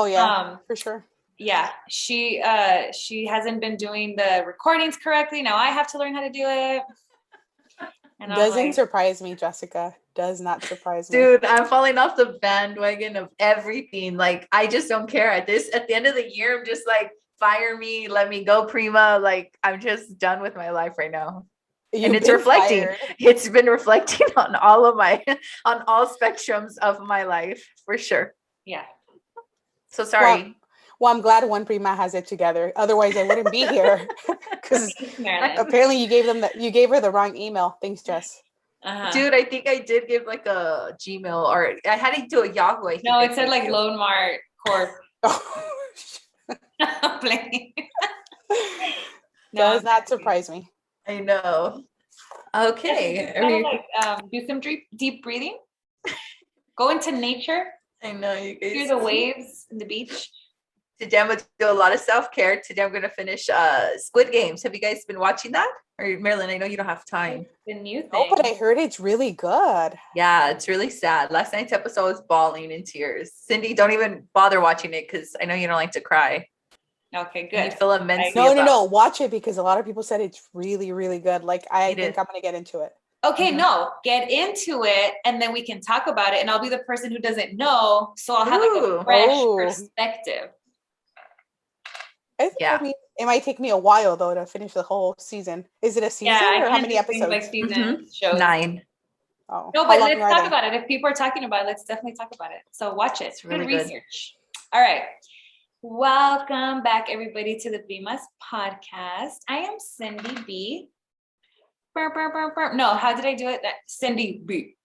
Oh yeah, for sure. Yeah, she hasn't been doing the recordings correctly. Now I have to learn how to do it. And doesn't surprise me, Jessica. Does not surprise me. Dude, I'm falling off the bandwagon of everything. Like, I just don't care. At the end of the year, I'm just like, fire me, let me go, Prima. Like, I'm just done with my life right now. And it's reflecting. Fired. It's been reflecting on all spectrums of my life, for sure. Yeah. So sorry. Well, I'm glad one Prima has it together. Otherwise, I wouldn't be here. Because apparently you gave her the wrong email. Thanks, Jess. Dude, I think I did give like a Gmail, or I had to do a Yahoo. No, it said like Lone Mart Corp. Does not surprise me. I know. Okay. Do some deep breathing. Go into nature. I know, you guys. Hear the waves and the beach. Today I'm gonna do a lot of self-care. Today I'm gonna finish Squid Games. Have you guys been watching that? Or Marilyn, I know you don't have time. The new thing. Oh, but I heard it's really good. Yeah, it's really sad. Last night's episode was bawling in tears. Cindy, don't even bother watching it because I know you don't like to cry. Okay, good. You feel immensely. No. Watch it because a lot of people said it's really, really good. Like I think I'm gonna get into it. Okay, no, get into it and then we can talk about it. And I'll be the person who doesn't know, so I'll have like a fresh perspective. It might take me a while though to finish the whole season. Is it a season or how many episodes? Like season shows. 9. Oh, no, but let's talk about it. If people are talking about it, let's definitely talk about it. So watch it. It's really good research. All right. Welcome back, everybody, to the Primas podcast. I am Cindy B. No, how did I do it? Cindy B.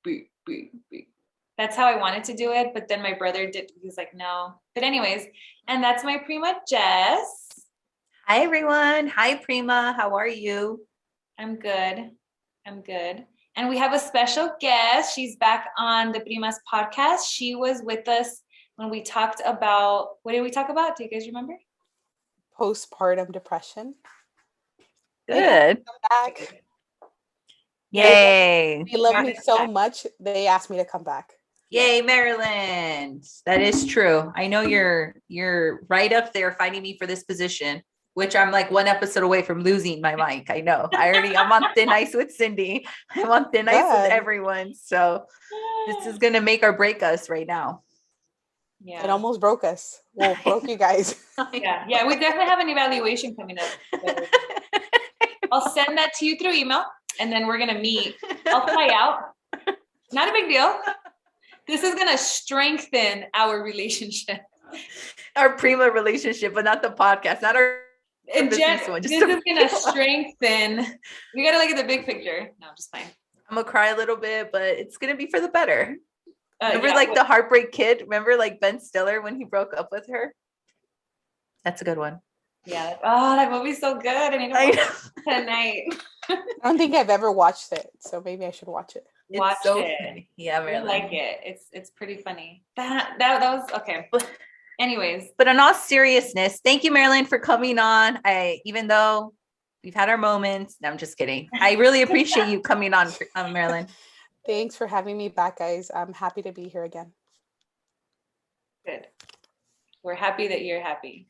That's how I wanted to do it, but then my brother did. He was like, no. But anyways, and that's my Prima, Jess. Hi, everyone. Hi, Prima. How are you? I'm good. And we have a special guest. She's back on the Primas podcast. She was with us when we talked about, what did we talk about? Do you guys remember? Postpartum depression. Good. Come back. Yay. They love me so much. They asked me to come back. Yay, Marilyn. That is true. I know you're right up there fighting me for this position, which I'm like one episode away from losing my mic. I know. I'm on thin ice with Cindy. I'm on thin ice with everyone. So this is going to make or break us right now. Yeah. It almost broke us. Well, broke you guys. Yeah. We definitely have an evaluation coming up. I'll send that to you through email and then we're going to meet. I'll fly out. Not a big deal. This is going to strengthen our relationship. Our Prima relationship, but not the podcast, not our business one. This is going to strengthen. We got to look at the big picture. No, I'm just fine. I'm going to cry a little bit, but it's going to be for the better. Remember the Heartbreak Kid? Remember like Ben Stiller when he broke up with her? That's a good one. Yeah. Oh, that movie's so good. I need to watch it tonight. I don't think I've ever watched it, so maybe I should watch it. Watch it. Funny. Yeah, really. I like it. It's pretty funny. That was okay. Anyways, but in all seriousness, thank you, Marilyn, for coming on. Even though we've had our moments, no, I'm just kidding. I really appreciate you coming on, Marilyn. Thanks for having me back, guys. I'm happy to be here again. Good. We're happy that you're happy.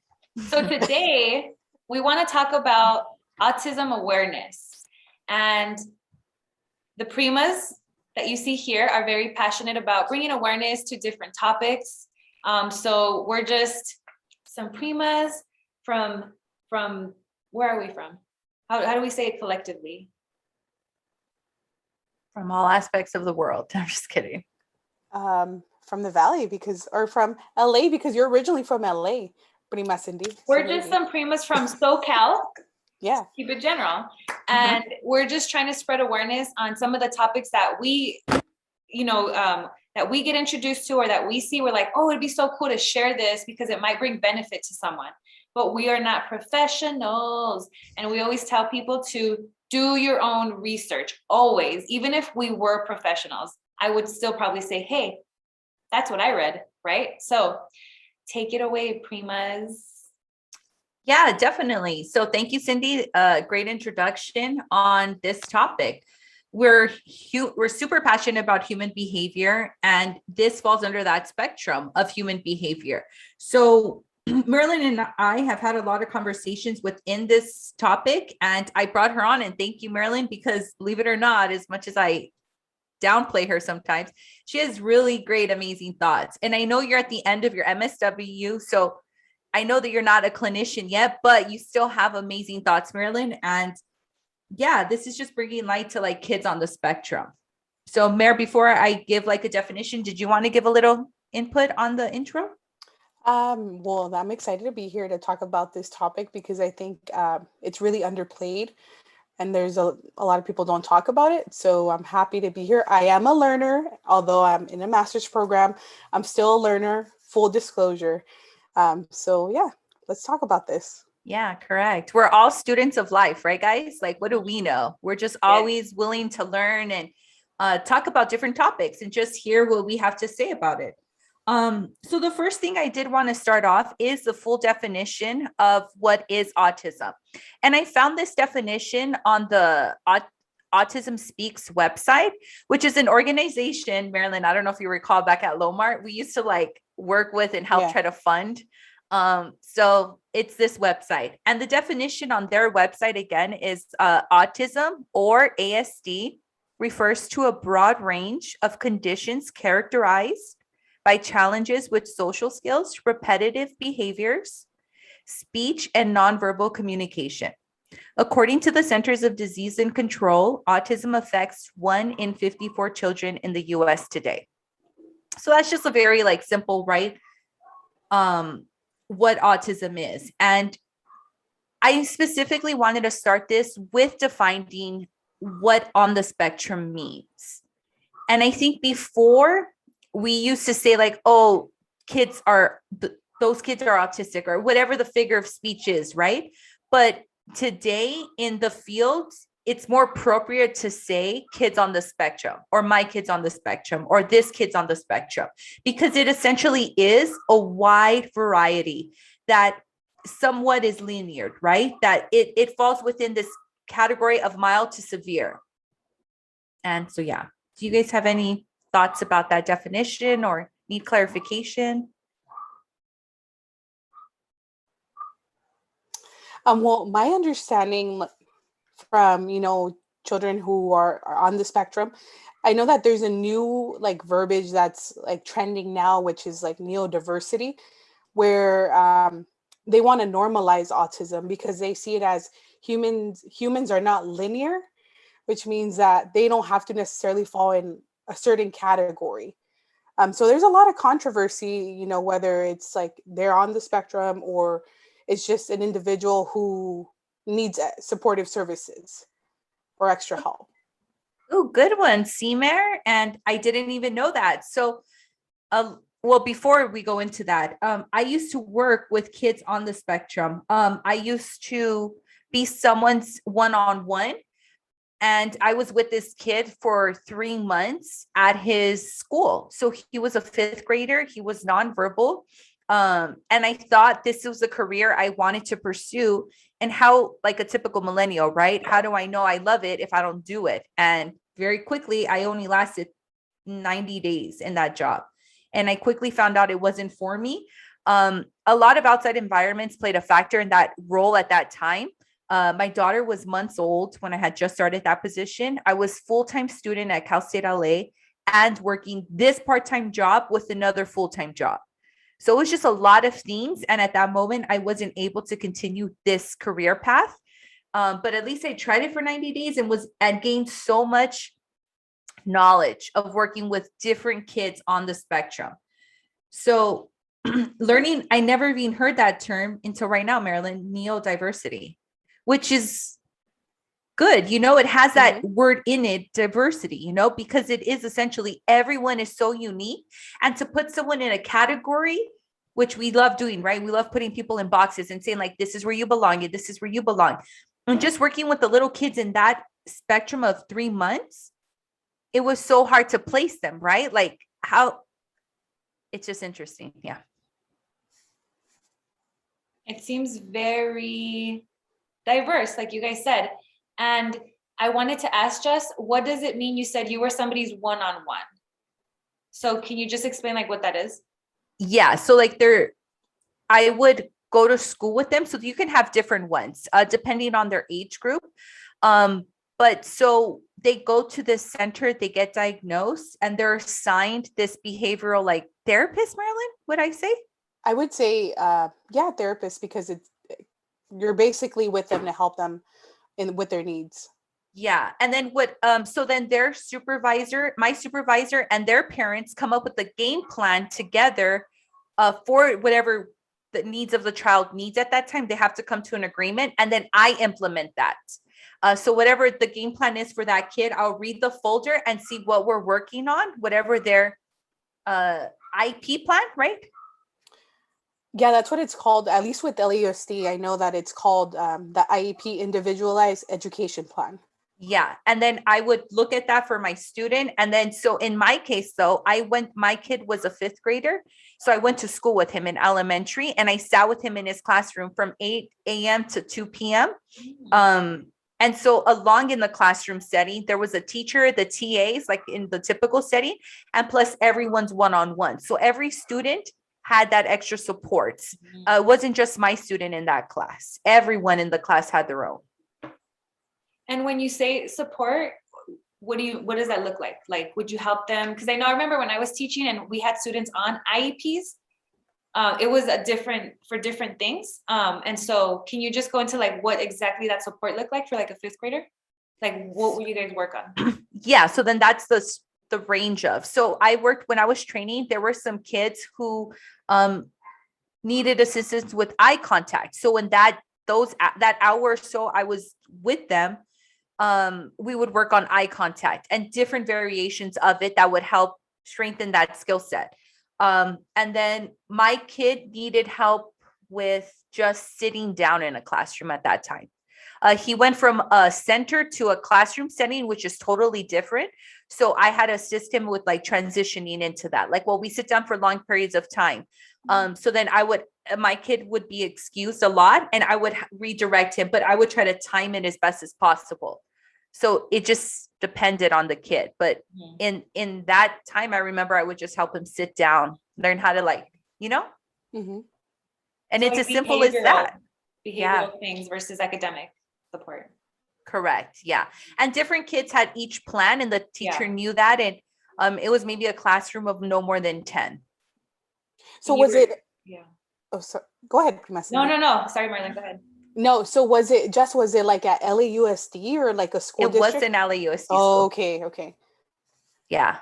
So today we want to talk about autism awareness, and the Primas that you see here are very passionate about bringing awareness to different topics. So we're just some Primas from where are we from? How do we say it collectively? From all aspects of the world. I'm just kidding. From the Valley or from LA because you're originally from LA. Prima Cindy. We're just some Primas from SoCal. Yeah. Keep it general. And we're just trying to spread awareness on some of the topics that we, that we get introduced to or that we see. We're like, oh, it'd be so cool to share this because it might bring benefit to someone. But we are not professionals. And we always tell people to do your own research, always. Even if we were professionals, I would still probably say, hey, that's what I read, right? So take it away, Primas. Yeah, definitely. So thank you, Cindy. Great introduction on this topic. we're super passionate about human behavior, and this falls under that spectrum of human behavior. So Marilyn and I have had a lot of conversations within this topic, and I brought her on, and thank you, Marilyn, because believe it or not, as much as I downplay her sometimes, she has really great, amazing thoughts. And I know you're at the end of your MSW, so I know that you're not a clinician yet, but you still have amazing thoughts, Marilyn. And yeah, this is just bringing light to like kids on the spectrum. So Mare, before I give like a definition, did you want to give a little input on the intro? Well, I'm excited to be here to talk about this topic because I think it's really underplayed and there's a lot of people don't talk about it. So I'm happy to be here. I am a learner, although I'm in a master's program, I'm still a learner, full disclosure. So yeah, let's talk about this. Yeah, correct. We're all students of life, right, guys? Like, what do we know? We're just always willing to learn and talk about different topics and just hear what we have to say about it. So the first thing I did want to start off is the full definition of what is autism. And I found this definition on the Autism Speaks website, which is an organization, Marilyn, I don't know if you recall back at Lomart, we used to like work with and help try to fund. So it's this website, and the definition on their website again is autism or ASD refers to a broad range of conditions characterized by challenges with social skills, repetitive behaviors, speech, and nonverbal communication. According to the Centers of Disease and Control, autism affects 1 in 54 children in the US today. So that's just a very like simple, right? What autism is. And I specifically wanted to start this with defining what on the spectrum means. And I think before we used to say like, oh, those kids are autistic or whatever the figure of speech is, right? But today in the field, it's more appropriate to say kids on the spectrum or my kids on the spectrum or this kid's on the spectrum, because it essentially is a wide variety that somewhat is linear, right? That it falls within this category of mild to severe. And so, yeah, do you guys have any thoughts about that definition or need clarification? Well, my understanding from, children who are on the spectrum, I know that there's a new like verbiage that's like trending now, which is like neodiversity, where they want to normalize autism because they see it as humans are not linear, which means that they don't have to necessarily fall in a certain category. So there's a lot of controversy, whether it's like they're on the spectrum or it's just an individual who needs supportive services or extra help. Oh, good one, C-Mare. And I didn't even know that. So, well, before we go into that, I used to work with kids on the spectrum. I used to be someone's one-on-one. And I was with this kid for 3 months at his school. So he was a 5th grader. He was nonverbal. And I thought this was a career I wanted to pursue. And how, like a typical millennial, right? How do I know I love it if I don't do it? And very quickly, I only lasted 90 days in that job. And I quickly found out it wasn't for me. A lot of outside environments played a factor in that role at that time. My daughter was months old when I had just started that position. I was full-time student at Cal State LA and working this part-time job with another full-time job. So it was just a lot of things. And at that moment, I wasn't able to continue this career path. But at least I tried it for 90 days and gained so much knowledge of working with different kids on the spectrum. So learning, I never even heard that term until right now, Marilyn, neodiversity, which is good. It has that word in it, diversity, because it is essentially everyone is so unique. And to put someone in a category, which we love doing, right? We love putting people in boxes and saying like, this is where you belong. This is where you belong. And just working with the little kids in that spectrum of 3 months, it was so hard to place them, right? Like how it's just interesting. Yeah. It seems very diverse, like you guys said. And I wanted to ask Jess, what does it mean? You said you were somebody's one-on-one. So can you just explain like what that is? Yeah. So like I would go to school with them. So you can have different ones, depending on their age group. But so they go to this center, they get diagnosed, and they're assigned this behavioral like therapist, Marilyn, would I say? I would say, yeah, therapist, because you're basically with them to help them with their needs. Yeah. And then so then their supervisor, my supervisor, and their parents come up with a game plan together for whatever the needs of the child needs at that time. They have to come to an agreement, and then I implement that. So whatever the game plan is for that kid, I'll read the folder and see what we're working on, whatever their IP plan, right? Yeah, that's what it's called. At least with LAUSD, I know that it's called the IEP, Individualized Education Plan. Yeah. And then I would look at that for my student. And then, so in my case, though, my kid was a 5th grader. So I went to school with him in elementary, and I sat with him in his classroom from 8 a.m. to 2 p.m. And so along in the classroom setting, there was a teacher, the TAs, like in the typical setting, and plus everyone's one-on-one. So every student had that extra support. It wasn't just my student in that class. Everyone in the class had their own. And when you say support, what does that look like? Like, would you help them? Because I remember when I was teaching and we had students on IEPs, it was for different things. And so can you just go into like what exactly that support looked like for like a 5th grader? Like, what would you guys work on? Yeah. So then that's the range of, so I worked when I was training, there were some kids who needed assistance with eye contact. So when that hour or so I was with them, we would work on eye contact and different variations of it that would help strengthen that skill set. And then my kid needed help with just sitting down in a classroom at that time. He went from a center to a classroom setting, which is totally different. So I had to assist him with like transitioning into that. Like, well, we sit down for long periods of time. So then my kid would be excused a lot, and I would redirect him, but I would try to time it as best as possible. So it just depended on the kid. But in that time, I remember I would just help him sit down, learn how to Mm-hmm. And So it's like as simple as that. Behavioral things versus academic support. Correct. Yeah. And different kids had each plan, and the teacher knew that. And it was maybe a classroom of no more than 10. So was it? Yeah. Oh, so go ahead, Prima. No. Sorry, Marilyn, go ahead. No. So was it like at LAUSD or like a school district? It was in LAUSD. Oh, okay. Yeah.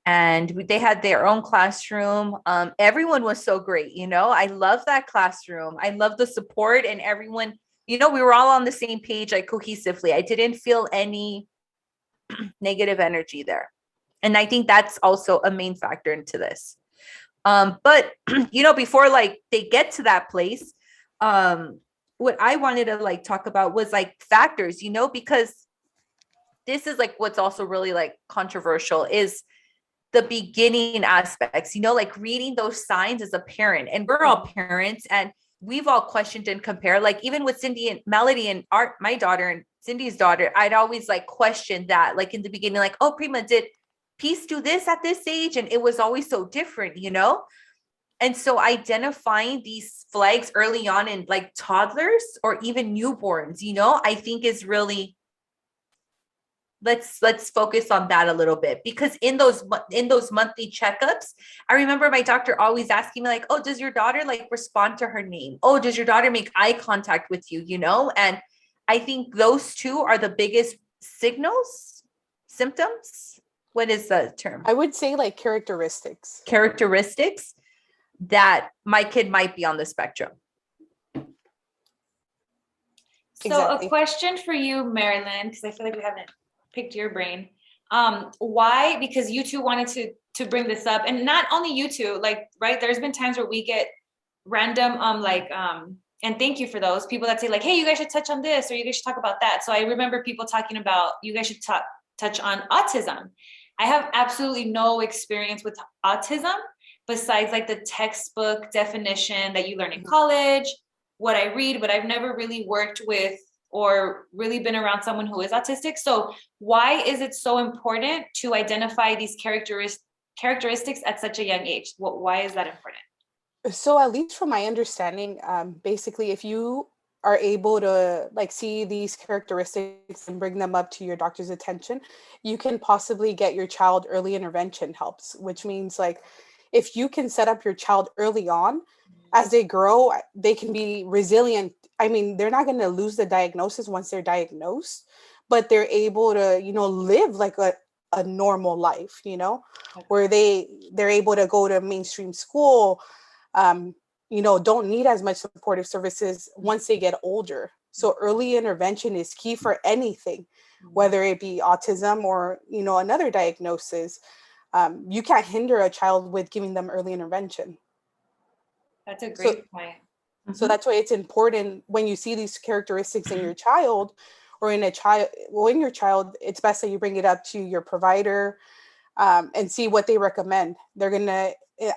And they had their own classroom. Everyone was so great. I love that classroom. I love the support, and everyone, we were all on the same page, like cohesively. I didn't feel any negative energy there. And I think that's also a main factor into this. But, before like they get to that place, what I wanted to like talk about was like factors, because this is like what's also really like controversial is the beginning aspects, like reading those signs as a parent. And we're all parents, and we've all questioned and compared, like even with Cindy and Melody and my daughter and Cindy's daughter, I'd always like questioned that, like in the beginning, like, oh, Prima, did Peace do this at this age? And it was always so different, And so identifying these flags early on in like toddlers or even newborns, I think is really, let's focus on that a little bit, because in those monthly checkups, I remember my doctor always asking me like, oh, does your daughter like respond to her name? Oh, does your daughter make eye contact with you? And I think those two are the biggest symptoms. What is the term? I would say like characteristics that my kid might be on the spectrum. So exactly. A question for you, Marilyn, because I feel like we haven't picked your brain. Why? Because you two wanted to bring this up, and not only you two, like, right? There's been times where we get random, and thank you for those people that say like, hey, you guys should touch on this, or you guys should talk about that. So I remember people talking about, you guys should touch on autism. I have absolutely no experience with autism besides like the textbook definition that you learn in college, what I read, but I've never really worked with or really been around someone who is autistic. So why is it so important to identify these characteristics at such a young age? Why is that important? So at least from my understanding, basically, if you are able to like see these characteristics and bring them up to your doctor's attention, you can possibly get your child early intervention helps, which means like if you can set up your child early on, as they grow, they can be resilient. I mean, they're not going to lose the diagnosis once they're diagnosed, but they're able to, live like a normal life, where they're able to go to mainstream school, don't need as much supportive services once they get older. So early intervention is key for anything, whether it be autism or, another diagnosis. You can't hinder a child with giving them early intervention. That's a great point. So that's why it's important when you see these characteristics in your child or in your child, it's best that you bring it up to your provider and see what they recommend. I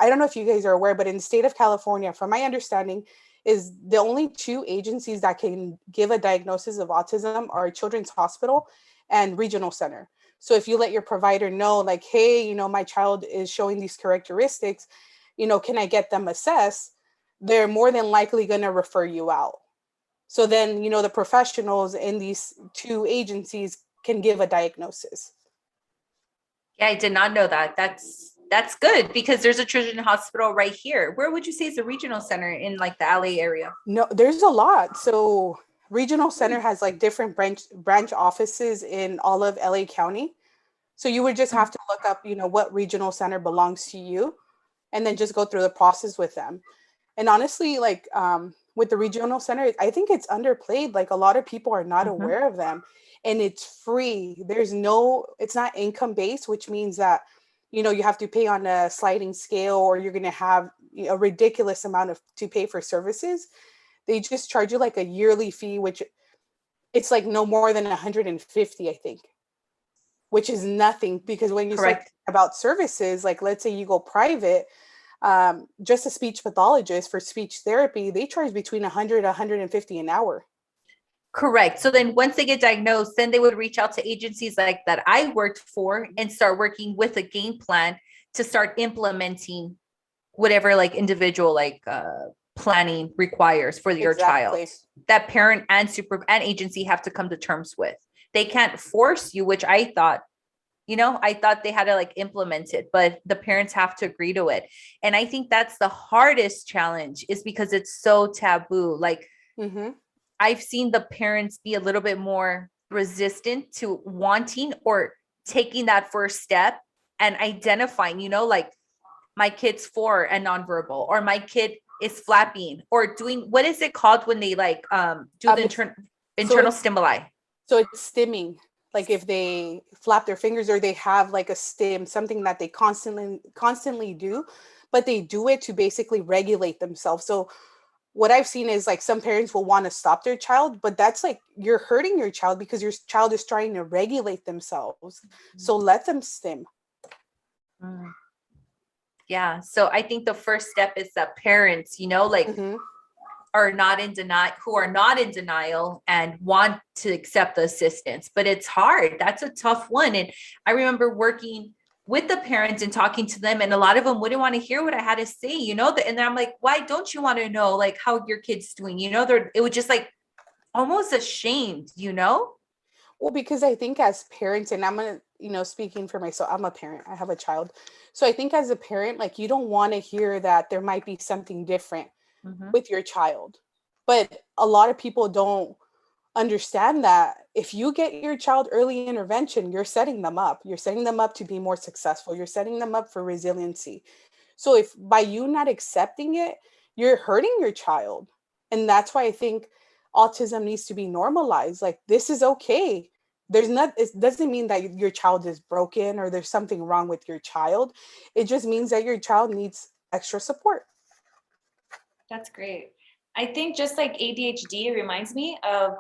don't know if you guys are aware, but in the state of California, from my understanding, is the only two agencies that can give a diagnosis of autism are Children's Hospital and Regional Center. So if you let your provider know, like, hey, my child is showing these characteristics, can I get them assessed? They're more than likely going to refer you out. So then, the professionals in these two agencies can give a diagnosis. Yeah, I did not know that. That's good because there's a children's hospital right here. Where would you say is the regional center in like the LA area? No, there's a lot. So Regional Center has like different branch offices in all of LA County. So you would just have to look up, what regional center belongs to you and then just go through the process with them. And honestly, like with the regional center, I think it's underplayed. Like a lot of people are not aware of them, and it's free. It's not income based, which means that, you have to pay on a sliding scale or you're going to have a ridiculous amount to pay for services. They just charge you like a yearly fee, which it's like no more than 150, I think, which is nothing because when you start about services, like let's say you go private, just a speech pathologist for speech therapy, they charge between 100 and 150 an hour. Correct. So then once they get diagnosed, then they would reach out to agencies like that I worked for and start working with a game plan to start implementing whatever like individual like planning requires for your child that parent and agency have to come to terms with. They can't force you, which I thought they had to like implement it, but the parents have to agree to it. And I think that's the hardest challenge is because it's so taboo. Like I've seen the parents be a little bit more resistant to wanting or taking that first step and identifying, like my kid's 4 and nonverbal, or my kid is flapping or doing, what is it called when they like do the internal stimuli? So it's stimming. Like if they flap their fingers or they have like a stim, something that they constantly do, but they do it to basically regulate themselves. So what I've seen is like some parents will want to stop their child, but that's like you're hurting your child because your child is trying to regulate themselves. So let them stim. Yeah. So I think the first step is that parents, are not in denial and want to accept the assistance, but it's hard. That's a tough one. And I remember working with the parents and talking to them, and a lot of them wouldn't want to hear what I had to say, and then I'm like, why don't you want to know like how your kid's doing? It was just like almost ashamed, Well, because I think as parents, and I'm going to, speaking for myself, I'm a parent, I have a child. So I think as a parent, like you don't want to hear that there might be something different with your child. But a lot of people don't understand that if you get your child early intervention, you're setting them up. You're setting them up to be more successful. You're setting them up for resiliency. So if by you not accepting it, you're hurting your child. And that's why I think autism needs to be normalized. Like this is okay. It doesn't mean that your child is broken or there's something wrong with your child. It just means that your child needs extra support. That's great. I think just like ADHD, it reminds me of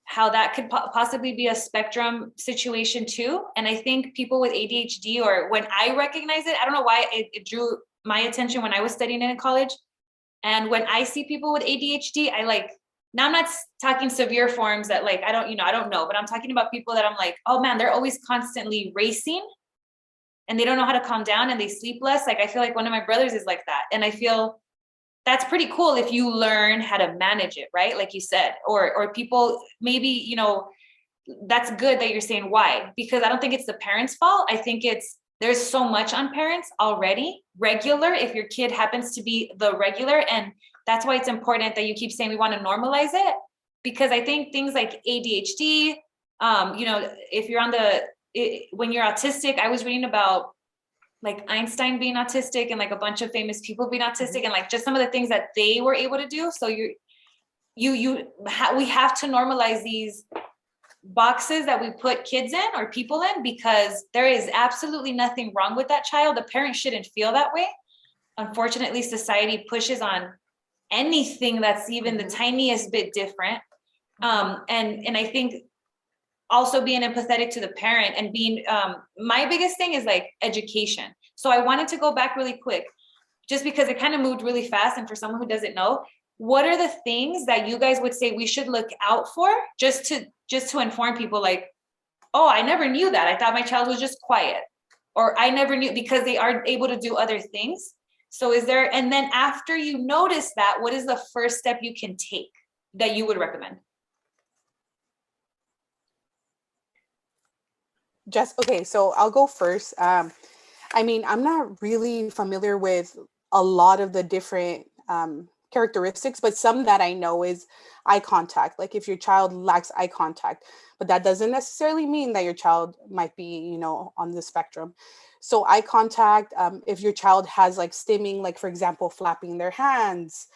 how that could possibly be a spectrum situation too. And I think people with ADHD, or when I recognize it, I don't know why it drew my attention when I was studying in college. And when I see people with ADHD, I like now I'm not talking severe forms that like, I don't know, but I'm talking about people that I'm like, oh man, they're always constantly racing and they don't know how to calm down and they sleep less. Like, I feel like one of my brothers is like that. And I feel that's pretty cool if you learn how to manage it, right? Like you said, or people maybe, you know, that's good that you're saying why, because I don't think it's the parents' fault. I think there's so much on parents already, regular, if your kid happens to be the regular. And that's why it's important that you keep saying we want to normalize it, because I think things like ADHD, you know, if you're when you're autistic, I was reading about like Einstein being autistic and like a bunch of famous people being autistic and like just some of the things that they were able to do. So we have to normalize these boxes that we put kids in or people in, because there is absolutely nothing wrong with that child. The parent shouldn't feel that way. Unfortunately, society pushes on anything that's even the tiniest bit different. And I think also being empathetic to the parent and being, my biggest thing is like education. So I wanted to go back really quick, just because it kind of moved really fast. And for someone who doesn't know, what are the things that you guys would say we should look out for just to inform people like, oh, I never knew that. I thought my child was just quiet, or I never knew, because they are able to do other things. So and then after you notice that, what is the first step you can take that you would recommend? Okay, so I'll go first. I mean, I'm not really familiar with a lot of the different characteristics, but some that I know is eye contact. Like if your child lacks eye contact, but that doesn't necessarily mean that your child might be, you know, on the spectrum. So eye contact, if your child has like stimming, like for example, flapping their hands.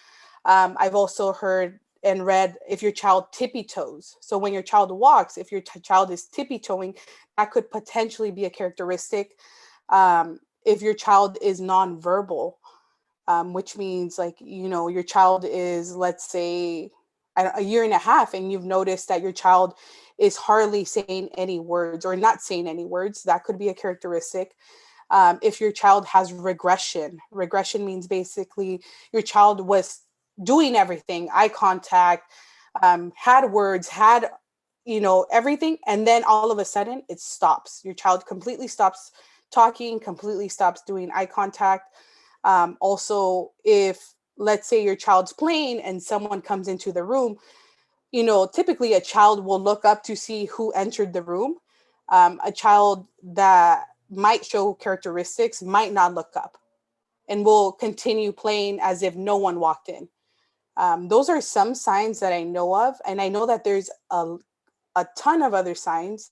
I've also heard and read if your child tippy toes. So when your child walks, if your child is tippy toeing, that could potentially be a characteristic. If your child is nonverbal, which means like, you know, your child is, let's say, a year and a half, and you've noticed that your child is hardly saying any words or not saying any words, that could be a characteristic. If your child has regression means basically your child was doing everything, eye contact, had words, had, you know, everything, and then all of a sudden it stops. Your child completely stops talking, completely stops doing eye contact. Also, if let's say your child's playing and someone comes into the room, you know, typically a child will look up to see who entered the room. A child that might show characteristics might not look up and will continue playing as if no one walked in. Those are some signs that I know of. And I know that there's a ton of other signs.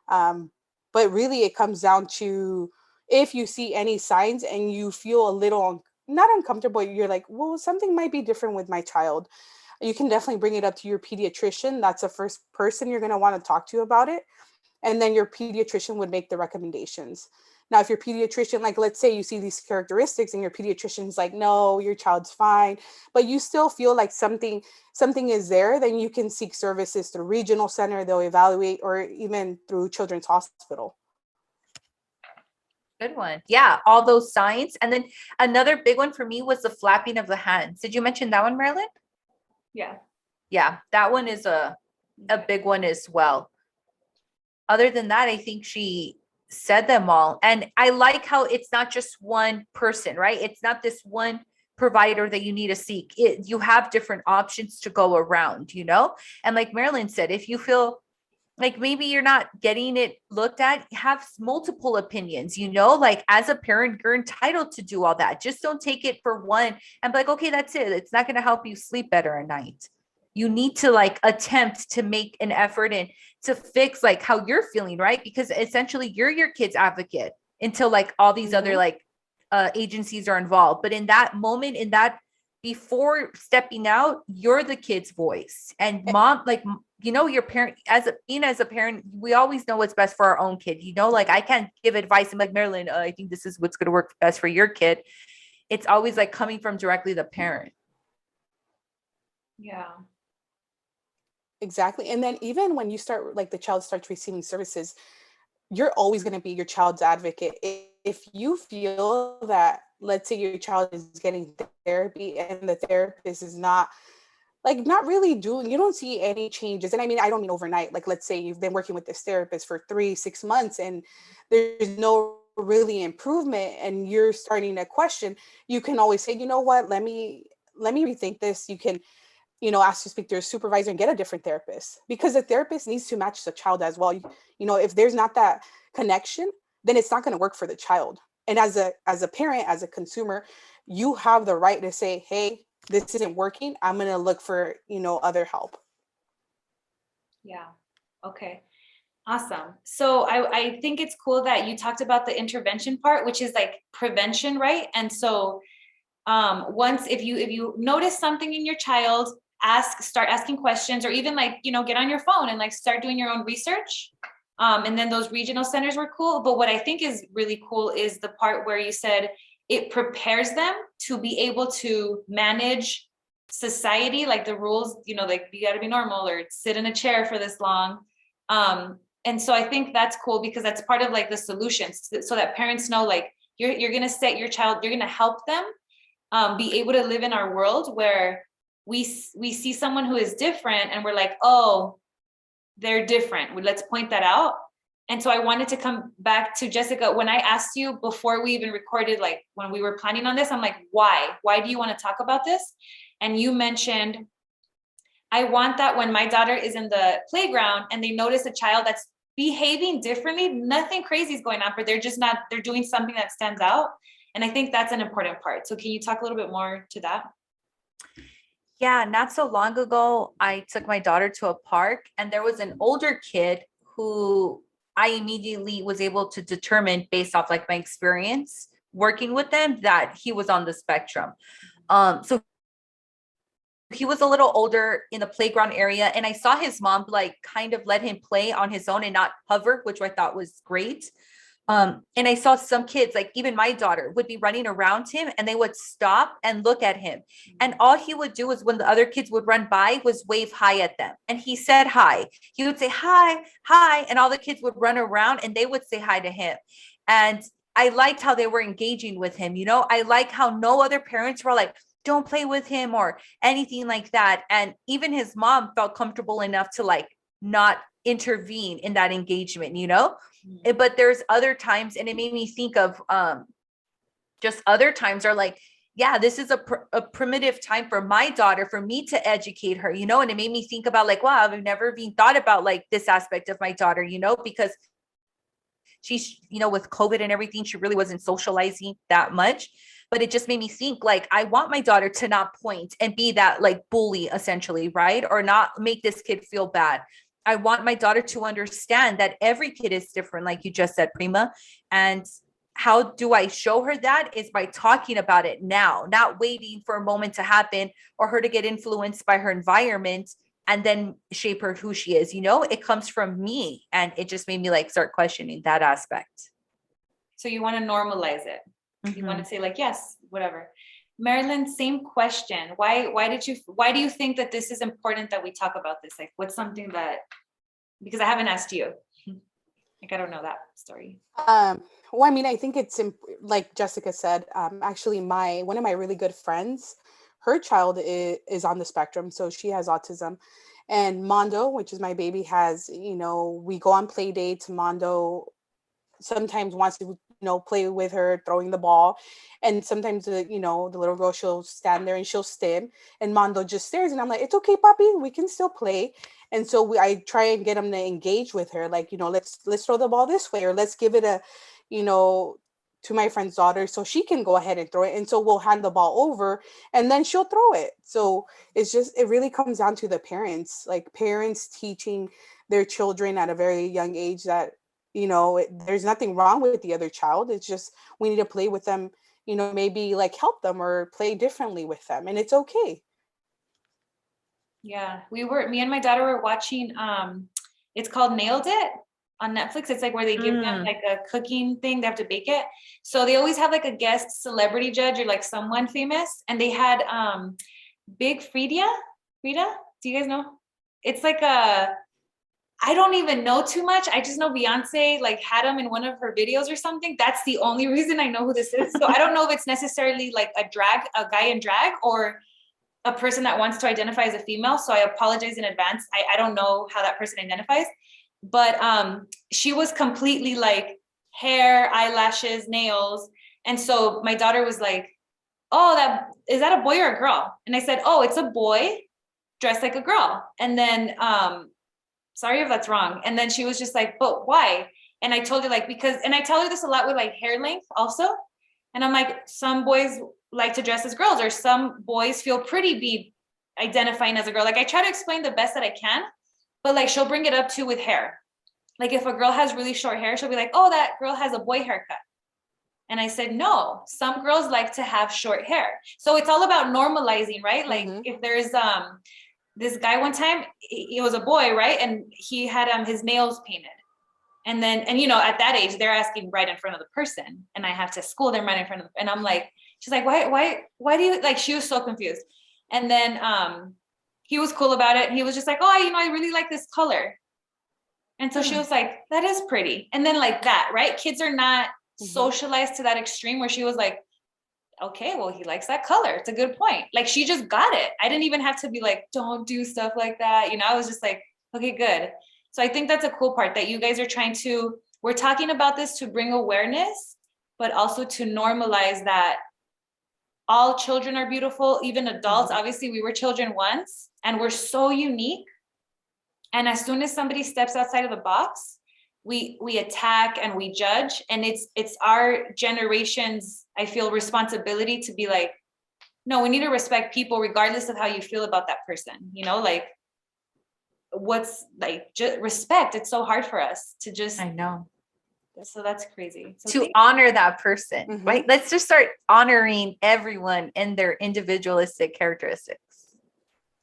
But really it comes down to, if you see any signs and you feel a little not uncomfortable, you're like, well, something might be different with my child, you can definitely bring it up to your pediatrician. That's the first person you're going to want to talk to about it. And then your pediatrician would make the recommendations. Now, if your pediatrician, like let's say you see these characteristics and your pediatrician's like, no, your child's fine, but you still feel like something is there, then you can seek services through regional center, they'll evaluate, or even through Children's Hospital. Good one. Yeah, all those signs. And then another big one for me was the flapping of the hands. Did you mention that one, Marilyn? Yeah. Yeah, that one is a big one as well. Other than that, I think she said them all. And I like how it's not just one person, right? It's not this one provider that you need to seek. You have different options to go around, you know? And like Marilyn said, if you feel like maybe you're not getting it looked at, have multiple opinions, you know, like as a parent, you're entitled to do all that. Just don't take it for one and be like, okay, that's it. It's not going to help you sleep better at night. You need to like attempt to make an effort and to fix like how you're feeling, right? Because essentially you're your kid's advocate until like all these other like agencies are involved. But in that moment, before stepping out, you're the kid's voice. And mom, like, you know, your parent, as a parent, we always know what's best for our own kid. You know, like I can't give advice. I'm like, Marilyn, I think this is what's going to work best for your kid. It's always like coming from directly the parent. Yeah. Exactly. And then even when you start, like the child starts receiving services, you're always going to be your child's advocate. If you feel that, let's say your child is getting therapy and the therapist is not like not really doing, you don't see any changes. And I mean, I don't mean overnight. Like, let's say you've been working with this therapist for 3, 6 months and there's no really improvement and you're starting to question, you can always say, you know what, let me rethink this. You can, ask to speak to your supervisor and get a different therapist, because the therapist needs to match the child as well. If there's not that connection, then it's not going to work for the child. And as a parent, as a consumer, you have the right to say, hey, this isn't working. I'm going to look for, other help. Yeah. Okay. Awesome. So I think it's cool that you talked about the intervention part, which is like prevention, right? And so once if you notice something in your child, start asking questions, or even like, get on your phone and like start doing your own research. And then those regional centers were cool. But what I think is really cool is the part where you said it prepares them to be able to manage society, like the rules, like you got to be normal or sit in a chair for this long. And so I think that's cool, because that's part of like the solutions, so that parents know, like, you're going to set your child, you're going to help them be able to live in our world where we see someone who is different and we're like, oh, they're different. Let's point that out. And so I wanted to come back to Jessica. When I asked you before we even recorded, like when we were planning on this, I'm like, why do you want to talk about this? And you mentioned, I want that when my daughter is in the playground and they notice a child that's behaving differently, nothing crazy is going on, but they're doing something that stands out. And I think that's an important part. So can you talk a little bit more to that? Yeah, not so long ago, I took my daughter to a park and there was an older kid who I immediately was able to determine, based off like my experience working with them, that he was on the spectrum. So he was a little older in the playground area, and I saw his mom like kind of let him play on his own and not hover, which I thought was great. And I saw some kids, like even my daughter, would be running around him and they would stop and look at him. And all he would do is, when the other kids would run by, was wave hi at them. And he said hi. He would say hi, hi. And all the kids would run around and they would say hi to him. And I liked how they were engaging with him. I like how no other parents were like, don't play with him or anything like that. And even his mom felt comfortable enough to like not intervene in that engagement, But there's other times, and it made me think of just other times are like, yeah, this is a primitive time for my daughter, for me to educate her, and it made me think about like, wow, I've never even thought about like this aspect of my daughter, because she's, with COVID and everything, she really wasn't socializing that much. But it just made me think, like, I want my daughter to not point and be that like bully essentially, right? Or not make this kid feel bad. I want my daughter to understand that every kid is different, like you just said, Prima. And how do I show her that? Is by talking about it now, not waiting for a moment to happen or her to get influenced by her environment and then shape her who she is. It comes from me. And it just made me like start questioning that aspect. So you want to normalize it. Mm-hmm. You want to say like, yes, whatever. Marilyn, same question. Why do you think that this is important that we talk about this? Like, what's something that, because I haven't asked you, like, I don't know that story. Well, I mean, I think it's like Jessica said, actually one of my really good friends, her child is on the spectrum. So she has autism, and Mondo, which is my baby, has, we go on play dates. Mondo sometimes wants to, play with her, throwing the ball. And sometimes, the little girl, she'll stand there and she'll stim, and Mondo just stares. And I'm like, it's okay, Papi, we can still play. And so I try and get him to engage with her. Like, let's throw the ball this way, or let's give it to my friend's daughter so she can go ahead and throw it. And so we'll hand the ball over and then she'll throw it. So it really comes down to the parents, like parents teaching their children at a very young age that, there's nothing wrong with the other child. It's just, we need to play with them, maybe like help them or play differently with them. And it's okay. Yeah, me and my daughter were watching, it's called Nailed It on Netflix. It's like where they give them like a cooking thing. They have to bake it. So they always have like a guest celebrity judge or like someone famous. And they had Big Frida, do you guys know? It's like I don't even know too much. I just know Beyonce like had him in one of her videos or something. That's the only reason I know who this is. So I don't know if it's necessarily like a guy in drag, or a person that wants to identify as a female. So I apologize in advance. I don't know how that person identifies, but she was completely like hair, eyelashes, nails. And so my daughter was like, oh, is that a boy or a girl? And I said, oh, it's a boy dressed like a girl. And then, sorry if that's wrong. And then she was just like, but why? And I told her like, because, and I tell her this a lot with like hair length also. And I'm like, some boys like to dress as girls, or some boys feel pretty be identifying as a girl. Like I try to explain the best that I can, but like she'll bring it up too with hair. Like if a girl has really short hair, she'll be like, oh, that girl has a boy haircut. And I said, no, some girls like to have short hair. So it's all about normalizing, right? Like if there's this guy one time, he was a boy, right? And he had his nails painted. And then, and you know, at that age, they're asking right in front of the person, and I have to school them right in front of them. And I'm like, she's like, why do you, like, she was so confused. And then he was cool about it. He was just like, oh, you know, I really like this color. And so she was like, that is pretty. And then like that, right? Kids are not socialized to that extreme where she was like, okay, well, he likes that color. It's a good point. Like she just got it. I didn't even have to be like, don't do stuff like that. You know, I was just like, okay, good. So I think that's a cool part that you guys are trying to, we're talking about this to bring awareness, but also to normalize that all children are beautiful, even adults. Obviously, we were children once, and we're so unique. And as soon as somebody steps outside of the box, we attack and we judge. And it's our generation's, I feel, responsibility to be like, no, we need to respect people regardless of how you feel about that person. You know, like what's like just respect. It's so hard for us to just, I know. So that's crazy. So to honor that person, right? Let's just start honoring everyone and their individualistic characteristics.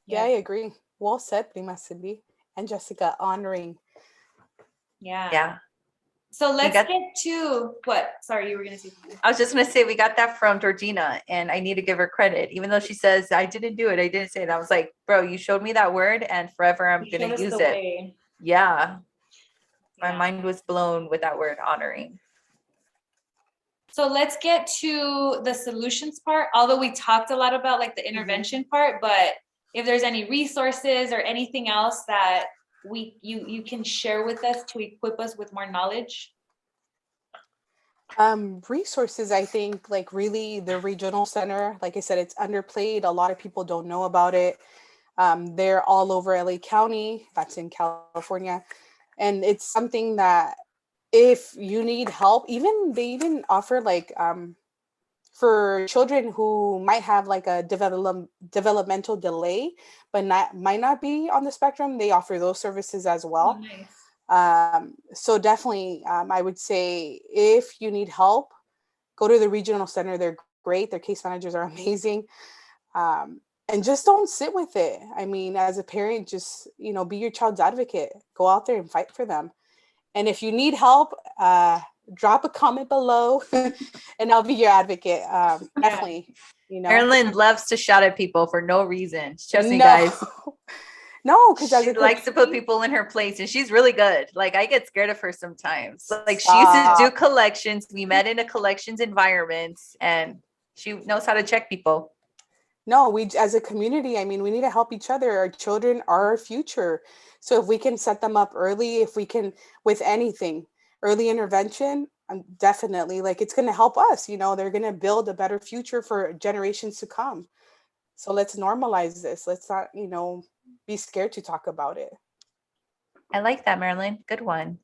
Yeah, I agree. Well said, Prima Cindy and Jessica, honoring. Yeah. So let's get to what? Sorry, you were going to say something. I was just going to say, we got that from Georgina, and I need to give her credit, even though she says, I didn't do it. I didn't say it. I was like, bro, you showed me that word, and forever I'm going to use it. Way. Yeah. My mind was blown with that word, honoring. So let's get to the solutions part, although we talked a lot about like the intervention part, but if there's any resources or anything else that you can share with us to equip us with more knowledge. Resources, I think, like really the regional center, like I said, it's underplayed. A lot of people don't know about it. They're all over LA County, that's in California. And it's something that if you need help, they even offer like for children who might have like a developmental delay, but might not be on the spectrum, they offer those services as well. Oh, nice. So definitely, I would say if you need help, go to the regional center. They're great. Their case managers are amazing. And just don't sit with it. I mean, as a parent, just, you know, be your child's advocate. Go out there and fight for them. And if you need help, drop a comment below and I'll be your advocate. Definitely, you know. Marilyn loves to shout at people for no reason. Trust me, guys. No, because she likes to put people in her place, and she's really good. Like I get scared of her sometimes. Like she used to do collections. We met in a collections environment, and she knows how to check people. No, we as a community, I mean, we need to help each other. Our children are our future. So if we can set them up early, if we can, with anything, early intervention, definitely, like it's going to help us, you know, they're going to build a better future for generations to come. So let's normalize this. Let's not, you know, be scared to talk about it. I like that, Marilyn. Good one.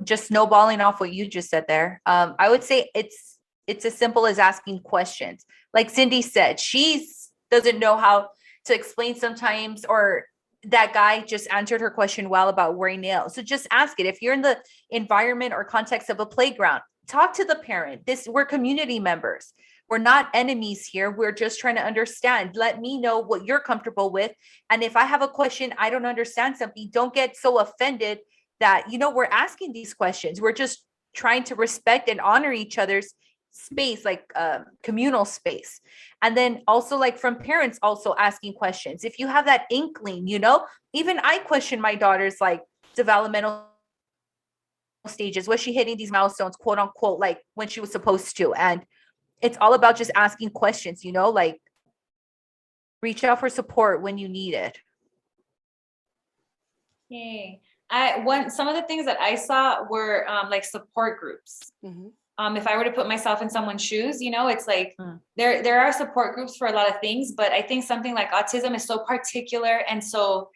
Just snowballing off what you just said there. I would say it's as simple as asking questions. Like Cindy said, she doesn't know how to explain sometimes, or that guy just answered her question well about wearing nails. So just ask it. If you're in the environment or context of a playground, talk to the parent. We're community members. We're not enemies here. We're just trying to understand. Let me know what you're comfortable with. And if I have a question, I don't understand something, don't get so offended that, you know, we're asking these questions. We're just trying to respect and honor each other's space, like communal space. And then also like from parents also asking questions. If you have that inkling, you know, even I question my daughter's like developmental stages. Was she hitting these milestones, quote unquote, like when she was supposed to? And it's all about just asking questions, you know, like Reach out for support when you need it. Yay. Some of the things that I saw were like support groups. If I were to put myself in someone's shoes, you know, it's like there are support groups for a lot of things, but I think something like autism is so particular. And so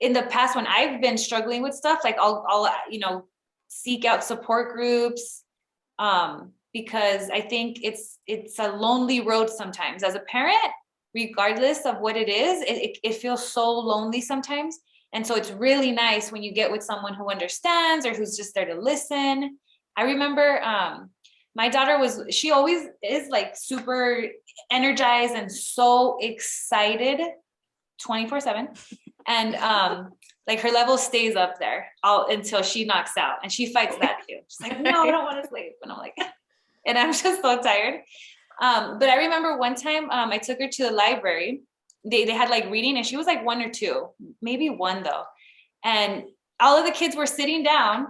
in the past, when I've been struggling with stuff, like I'll you know, seek out support groups, because I think it's a lonely road sometimes as a parent, regardless of what it is, it feels so lonely sometimes. And so it's really nice when you get with someone who understands or who's just there to listen. I remember my daughter she always is like super energized and so excited 24/7. And like her level stays up there until she knocks out, and she fights that too. She's like, no, I don't want to sleep. And I'm like, and I'm just so tired. But I remember one time I took her to the library. They had like reading, and she was like 1 or 2, maybe 1 though. And all of the kids were sitting down,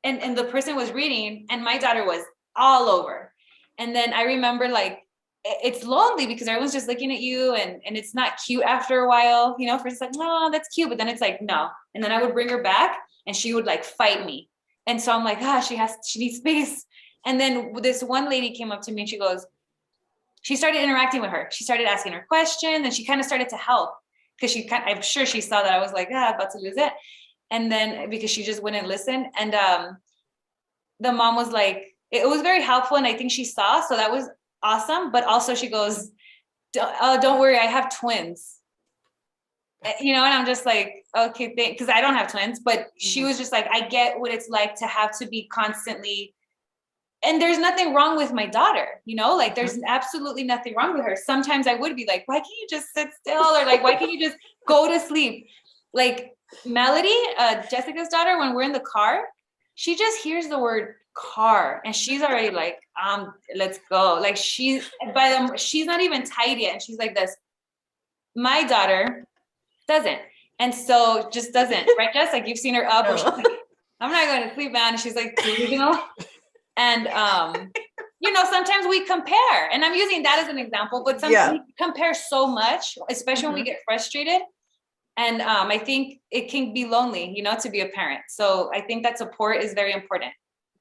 and the person was reading, and my daughter was all over. And then I remember like, it's lonely because everyone's just looking at you, and it's not cute after a while, you know, first it's like, no, that's cute. But then it's like, no. And then I would bring her back and she would like fight me. And so I'm like, she needs space. And then this one lady came up to me and she started interacting with her. She started asking her questions, and she kind of started to help because I'm sure she saw that I was like, about to lose it. And then because she just wouldn't listen. And the mom was like, it was very helpful. And I think she saw, so that was awesome. But also she goes, don't worry, I have twins. You know, and I'm just like, okay, because I don't have twins, but she was just like, I get what it's like to have to be constantly. And there's nothing wrong with my daughter, you know, like there's absolutely nothing wrong with her. Sometimes I would be like, why can't you just sit still? Or like, why can't you just go to sleep? Like Melody, Jessica's daughter, when we're in the car, she just hears the word car and she's already like, let's go. Like she's not even tied yet. And she's like this. My daughter doesn't. And so just doesn't, right, Jess? Like you've seen her up, or she's like, I'm not going to sleep, man. And she's like, you know. And, you know, sometimes we compare, and I'm using that as an example, but sometimes we compare so much, especially when we get frustrated. And I think it can be lonely, you know, to be a parent. So I think that support is very important,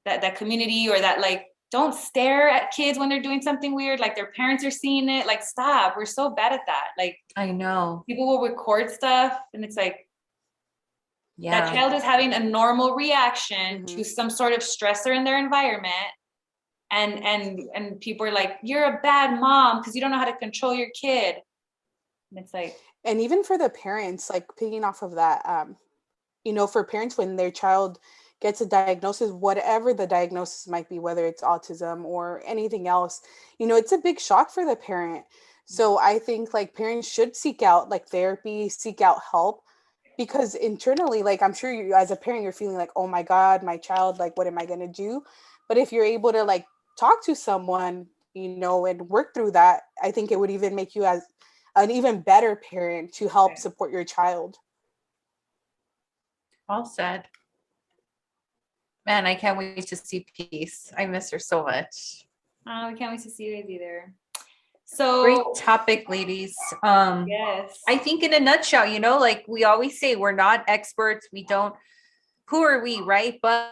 that community, or that like, don't stare at kids when they're doing something weird, like their parents are seeing it. Like, stop. We're so bad at that. Like, I know people will record stuff and it's like, that child is having a normal reaction to some sort of stressor in their environment. And people are like, you're a bad mom because you don't know how to control your kid. And it's like, and even for the parents, like picking off of that, you know, for parents, when their child gets a diagnosis, whatever the diagnosis might be, whether it's autism or anything else, you know, it's a big shock for the parent. So I think like parents should seek out like therapy, seek out help. Because internally, like, I'm sure you as a parent, you're feeling like, oh my God, my child, like, what am I going to do? But if you're able to like talk to someone, you know, and work through that, I think it would even make you as an even better parent to help support your child. All said. Man, I can't wait to see Peace. I miss her so much. Oh, we can't wait to see you guys either. So great topic, ladies. Yes. I think in a nutshell, you know, like we always say, we're not experts. Who are we, right? But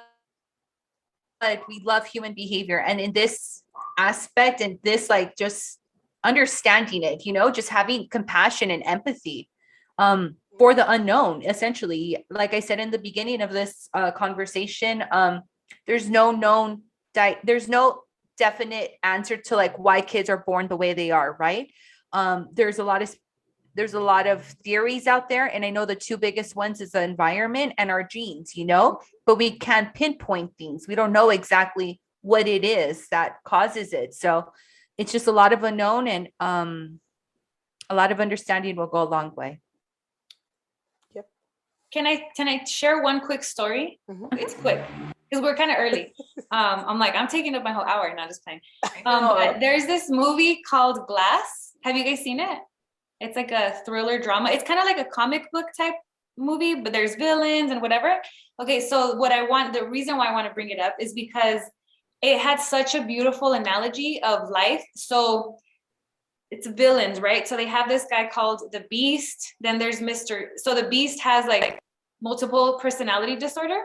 we love human behavior. And in this aspect, and this, like, just understanding it, you know, just having compassion and empathy for the unknown, essentially. Like I said in the beginning of this conversation, there's no definite answer to like why kids are born the way they are, right? There's a lot of theories out there, and I know the 2 biggest ones is the environment and our genes, you know, but we can't pinpoint things. We don't know exactly what it is that causes it. So it's just a lot of unknown, and a lot of understanding will go a long way. Yep. Can I share one quick story? It's quick because we're kind of early. I'm taking up my whole hour, not just playing. But there's this movie called Glass. Have you guys seen it? It's like a thriller drama. It's kind of like a comic book type movie, but there's villains and whatever. Okay, so the reason why I want to bring it up is because it had such a beautiful analogy of life. So it's villains, right? So they have this guy called the Beast. Then there's so the Beast has like multiple personality disorder.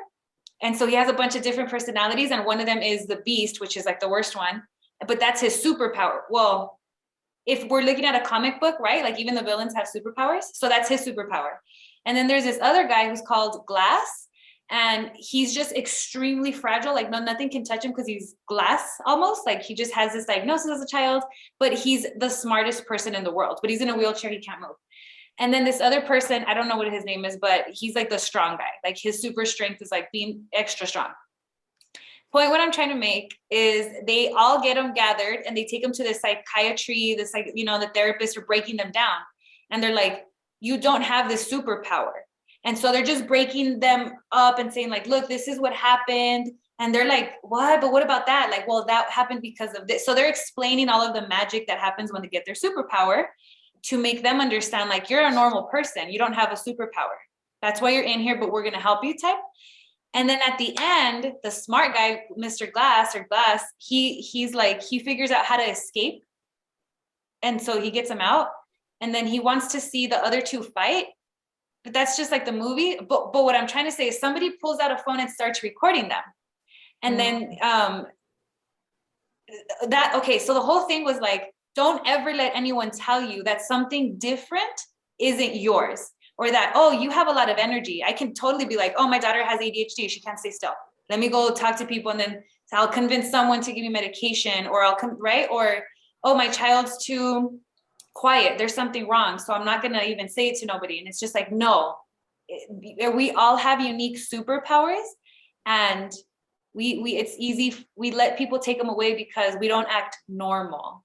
And so he has a bunch of different personalities. And one of them is the Beast, which is like the worst one. But that's his superpower. Well, if we're looking at a comic book, right? Like even the villains have superpowers. So that's his superpower. And then there's this other guy who's called Glass. And he's just extremely fragile. Like nothing can touch him because he's glass almost. Like he just has this diagnosis as a child, but he's the smartest person in the world. But he's in a wheelchair, he can't move. And then this other person, I don't know what his name is, but he's like the strong guy. Like his super strength is like being extra strong. Point what I'm trying to make is they all get them gathered and they take them to the psychiatry, the therapists are breaking them down. And they're like, you don't have this superpower. And so they're just breaking them up and saying like, look, this is what happened. And they're like, what? But what about that? Like, well, that happened because of this. So they're explaining all of the magic that happens when they get their superpower to make them understand, like, you're a normal person. You don't have a superpower. That's why you're in here, but we're going to help you type. And then at the end, the smart guy, Mr. Glass, he's like, he figures out how to escape. And so he gets him out. And then he wants to see the other two fight. But that's just like the movie. But what I'm trying to say is somebody pulls out a phone and starts recording them. And then so the whole thing was like, don't ever let anyone tell you that something different isn't yours, or that, oh, you have a lot of energy. I can totally be like, oh, my daughter has ADHD. She can't stay still. Let me go talk to people. And then I'll convince someone to give me medication, or right? Or, oh, my child's too quiet. There's something wrong. So I'm not going to even say it to nobody. And it's just like, no, we all have unique superpowers, and it's easy. We let people take them away because we don't act normal.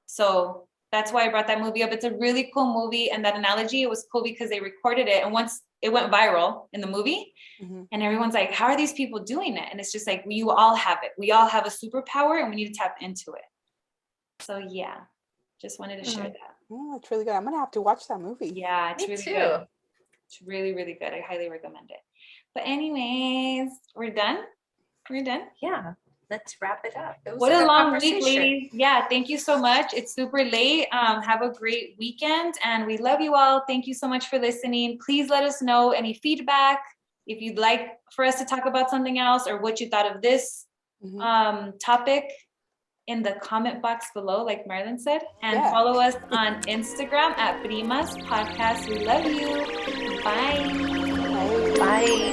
So that's why I brought that movie up. It's a really cool movie. And that analogy, it was cool because they recorded it. And once it went viral in the movie, and everyone's like, how are these people doing it? And it's just like, you all have it. We all have a superpower and we need to tap into it. So yeah, just wanted to share that. Oh, it's really good. I'm going to have to watch that movie. Yeah, it's really good. It's really, really good. I highly recommend it. But anyways, we're done. Yeah. Let's wrap it up. What a long week, ladies. Yeah, thank you so much. It's super late. Have a great weekend, and we love you all. Thank you so much for listening. Please let us know any feedback, if you'd like for us to talk about something else, or what you thought of this topic in the comment box below, like Marilyn said. And follow us on Instagram at Primas Podcast. We love you. Bye. Bye.